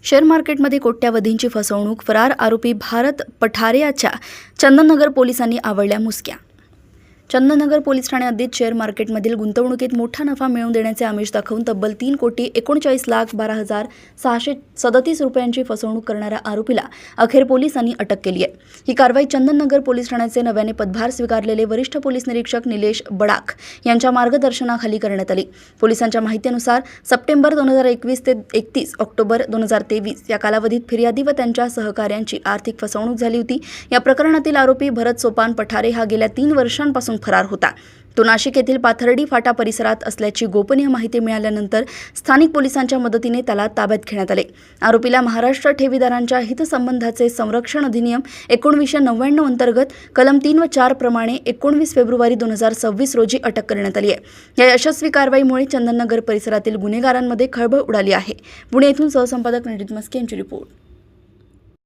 Share मार्केटमध्ये कोट्यावधींची फसवणूक, फरार आरोपी भारत पठारे याच्या चंदननगर पोलिसांनी आवळल्या मुसक्या। चंदननगर पोलीस ठाणे हद्दीत शेअर मार्केटमधील गुंतवणुकीत मोठा नफा मिळवून देण्याचे आमिष दाखवून तब्बल 3,39,12,637 रुपयांची फसवणूक करणाऱ्या आरोपीला अखेर पोलिसांनी अटक केली आहे। ही कारवाई चंदननगर पोलीस ठाण्याचे नव्याने पदभार स्वीकारलेले वरिष्ठ पोलीस निरीक्षक निलेश बडाख यांच्या मार्गदर्शनाखाली करण्यात आली। पोलिसांच्या माहितीनुसार सप्टेंबर 2021 ते 31 ऑक्टोबर 2023 या कालावधीत फिर्यादी व त्यांच्या सहकाऱ्यांची आर्थिक फसवणूक झाली होती। या प्रकरणातील आरोपी भरत सोपान पठारे हा गेल्या 3 वर्षांपासून फरार होता। तो नाशिक येथील पाथर्डी फाटा परिसरात असल्याची गोपनीय माहिती मिळाल्यानंतर स्थानिक पोलिसांच्या मदतीने त्याला ताब्यात घेण्यात आले। आरोपीला महाराष्ट्र ठेवीदारांच्या हितसंबंधाचे संरक्षण अधिनियम 1999 अंतर्गत कलम 3 व 4 प्रमाणे 19 फेब्रुवारी 2026 रोजी अटक करण्यात आली आहे। या यशस्वी कारवाईमुळे चंदननगर परिसरातील गुन्हेगारांमध्ये खळबळ उडाली आहे। पुणे येथून सहसंपादक नितीन मस्के यांची रिपोर्ट।